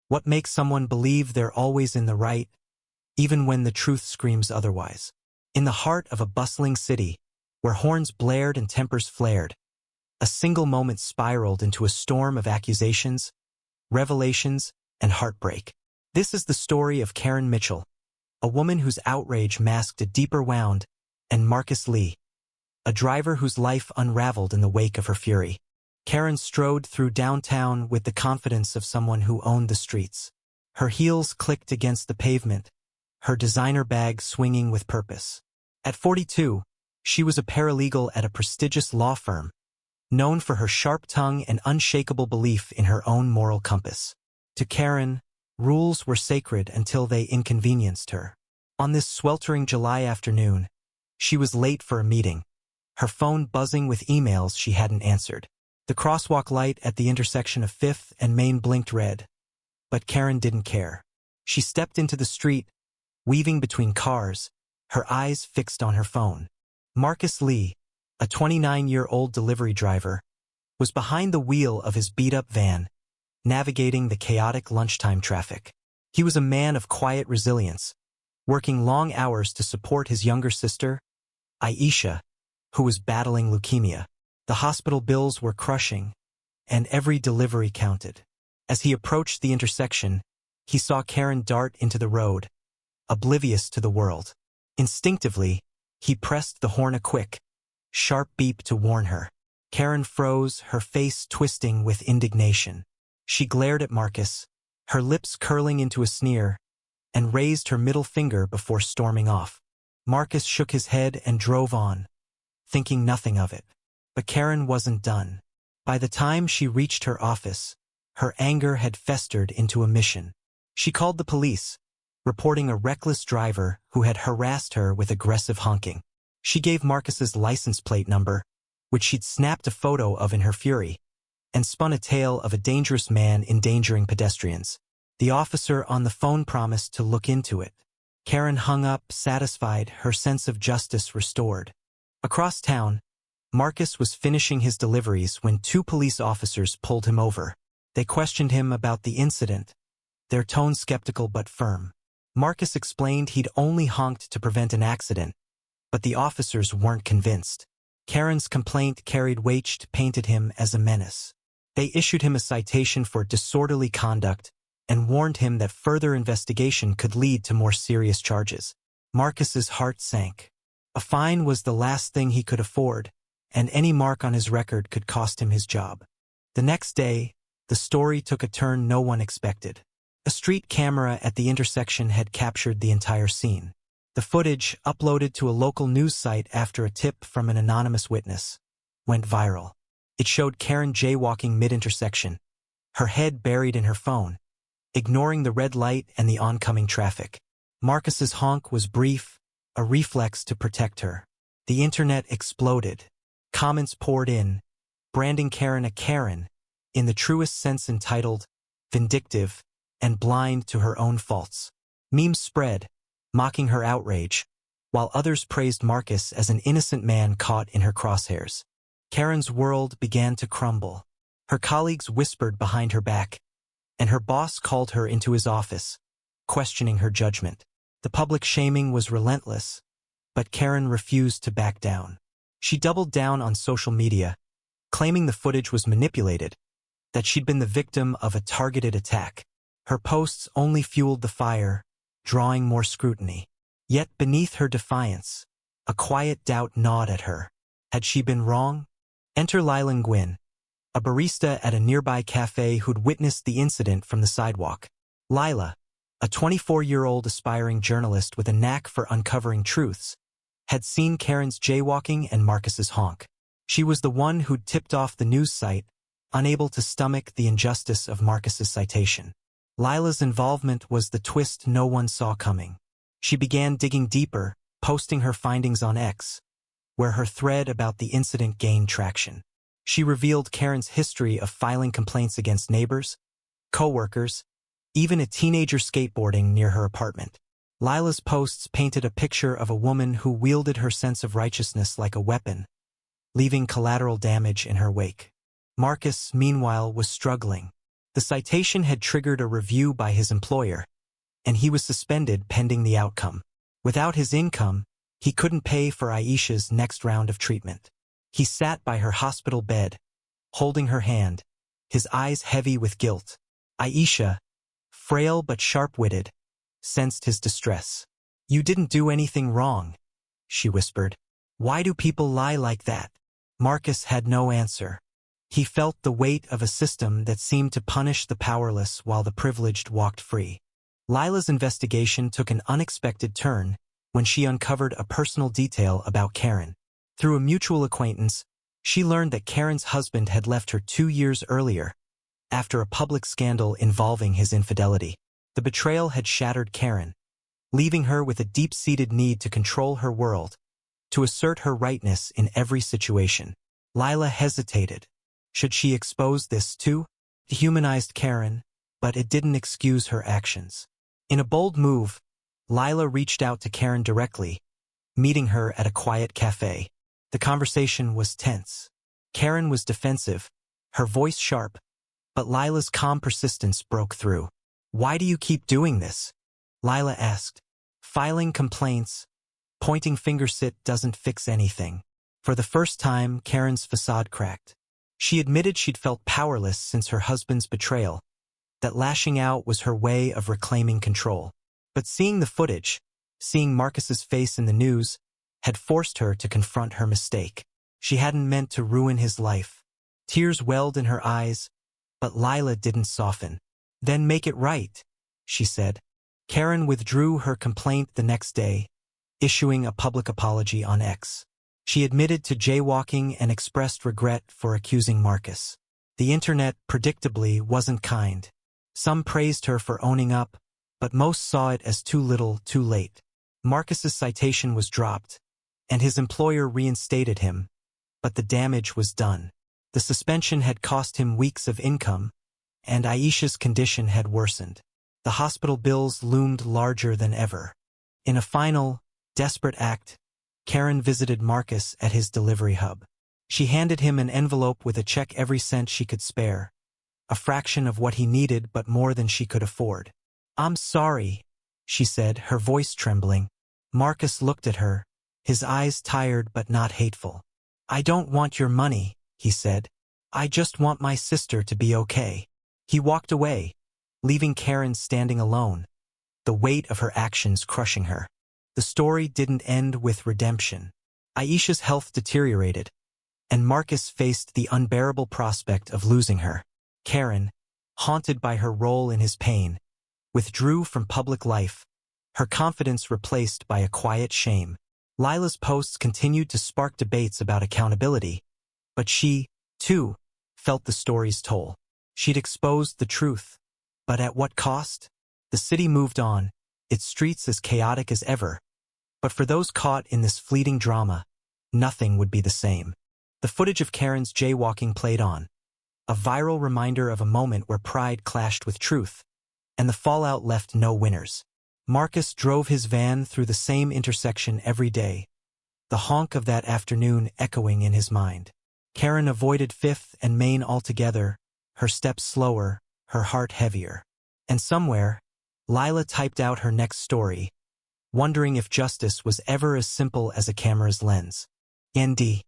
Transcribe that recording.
What makes someone believe they're always in the right, even when the truth screams otherwise? In the heart of a bustling city, where horns blared and tempers flared, a single moment spiraled into a storm of accusations, revelations, and heartbreak. This is the story of Karen Mitchell, a woman whose outrage masked a deeper wound, and Marcus Lee, a driver whose life unraveled in the wake of her fury. Karen strode through downtown with the confidence of someone who owned the streets. Her heels clicked against the pavement, her designer bag swinging with purpose. At 42, she was a paralegal at a prestigious law firm, known for her sharp tongue and unshakable belief in her own moral compass. To Karen, rules were sacred until they inconvenienced her. On this sweltering July afternoon, she was late for a meeting, her phone buzzing with emails she hadn't answered. The crosswalk light at the intersection of 5th and Main blinked red, but Karen didn't care. She stepped into the street, weaving between cars, her eyes fixed on her phone. Marcus Lee, a 29-year-old delivery driver, was behind the wheel of his beat-up van, navigating the chaotic lunchtime traffic. He was a man of quiet resilience, working long hours to support his younger sister, Aisha, who was battling leukemia. The hospital bills were crushing, and every delivery counted. As he approached the intersection, he saw Karen dart into the road, oblivious to the world. Instinctively, he pressed the horn a quick, sharp beep to warn her. Karen froze, her face twisting with indignation. She glared at Marcus, her lips curling into a sneer, and raised her middle finger before storming off. Marcus shook his head and drove on, thinking nothing of it. But Karen wasn't done. By the time she reached her office, her anger had festered into a mission. She called the police, reporting a reckless driver who had harassed her with aggressive honking. She gave Marcus's license plate number, which she'd snapped a photo of in her fury, and spun a tale of a dangerous man endangering pedestrians. The officer on the phone promised to look into it. Karen hung up, satisfied, her sense of justice restored. Across town, Marcus was finishing his deliveries when 2 police officers pulled him over. They questioned him about the incident, their tone skeptical but firm. Marcus explained he'd only honked to prevent an accident, but the officers weren't convinced. Karen's complaint carried weight, painted him as a menace. They issued him a citation for disorderly conduct and warned him that further investigation could lead to more serious charges. Marcus's heart sank. A fine was the last thing he could afford, and any mark on his record could cost him his job. The next day, the story took a turn no one expected. A street camera at the intersection had captured the entire scene. The footage, uploaded to a local news site after a tip from an anonymous witness, went viral. It showed Karen jaywalking mid-intersection, her head buried in her phone, ignoring the red light and the oncoming traffic. Marcus's honk was brief, a reflex to protect her. The internet exploded. Comments poured in, branding Karen a Karen, in the truest sense entitled, vindictive, and blind to her own faults. Memes spread, mocking her outrage, while others praised Marcus as an innocent man caught in her crosshairs. Karen's world began to crumble. Her colleagues whispered behind her back, and her boss called her into his office, questioning her judgment. The public shaming was relentless, but Karen refused to back down. She doubled down on social media, claiming the footage was manipulated, that she'd been the victim of a targeted attack. Her posts only fueled the fire, drawing more scrutiny. Yet beneath her defiance, a quiet doubt gnawed at her. Had she been wrong? Enter Lila Gwynn, a barista at a nearby cafe who'd witnessed the incident from the sidewalk. Lila, a 24-year-old aspiring journalist with a knack for uncovering truths, had seen Karen's jaywalking and Marcus's honk. She was the one who'd tipped off the news site, unable to stomach the injustice of Marcus's citation. Lila's involvement was the twist no one saw coming. She began digging deeper, posting her findings on X, where her thread about the incident gained traction. She revealed Karen's history of filing complaints against neighbors, co-workers, even a teenager skateboarding near her apartment. Lila's posts painted a picture of a woman who wielded her sense of righteousness like a weapon, leaving collateral damage in her wake. Marcus, meanwhile, was struggling. The citation had triggered a review by his employer, and he was suspended pending the outcome. Without his income, he couldn't pay for Aisha's next round of treatment. He sat by her hospital bed, holding her hand, his eyes heavy with guilt. Aisha, frail but sharp-witted, sensed his distress. "You didn't do anything wrong," she whispered. "Why do people lie like that?" Marcus had no answer. He felt the weight of a system that seemed to punish the powerless while the privileged walked free. Lila's investigation took an unexpected turn when she uncovered a personal detail about Karen. Through a mutual acquaintance, she learned that Karen's husband had left her 2 years earlier, after a public scandal involving his infidelity. The betrayal had shattered Karen, leaving her with a deep-seated need to control her world, to assert her rightness in every situation. Lila hesitated. Should she expose this too? It humanized Karen, but it didn't excuse her actions. In a bold move, Lila reached out to Karen directly, meeting her at a quiet cafe. The conversation was tense. Karen was defensive, her voice sharp, but Lila's calm persistence broke through. "Why do you keep doing this?" Lila asked. "Filing complaints, pointing fingers doesn't fix anything." For the first time, Karen's facade cracked. She admitted she'd felt powerless since her husband's betrayal, that lashing out was her way of reclaiming control. But seeing the footage, seeing Marcus's face in the news, had forced her to confront her mistake. She hadn't meant to ruin his life. Tears welled in her eyes, but Lila didn't soften. "Then make it right," she said. Karen withdrew her complaint the next day, issuing a public apology on X. She admitted to jaywalking and expressed regret for accusing Marcus. The internet, predictably, wasn't kind. Some praised her for owning up, but most saw it as too little, too late. Marcus's citation was dropped, and his employer reinstated him, but the damage was done. The suspension had cost him weeks of income, and Aisha's condition had worsened. The hospital bills loomed larger than ever. In a final, desperate act, Karen visited Marcus at his delivery hub. She handed him an envelope with a check every cent she could spare, a fraction of what he needed but more than she could afford. "I'm sorry," she said, her voice trembling. Marcus looked at her, his eyes tired but not hateful. "I don't want your money," he said. "I just want my sister to be okay." He walked away, leaving Karen standing alone, the weight of her actions crushing her. The story didn't end with redemption. Aisha's health deteriorated, and Marcus faced the unbearable prospect of losing her. Karen, haunted by her role in his pain, withdrew from public life, her confidence replaced by a quiet shame. Lila's posts continued to spark debates about accountability, but she, too, felt the story's toll. She'd exposed the truth, but at what cost? The city moved on, its streets as chaotic as ever, but for those caught in this fleeting drama, nothing would be the same. The footage of Karen's jaywalking played on, a viral reminder of a moment where pride clashed with truth, and the fallout left no winners. Marcus drove his van through the same intersection every day, the honk of that afternoon echoing in his mind. Karen avoided Fifth and Main altogether, her steps slower, her heart heavier. And somewhere, Lila typed out her next story, wondering if justice was ever as simple as a camera's lens. ND.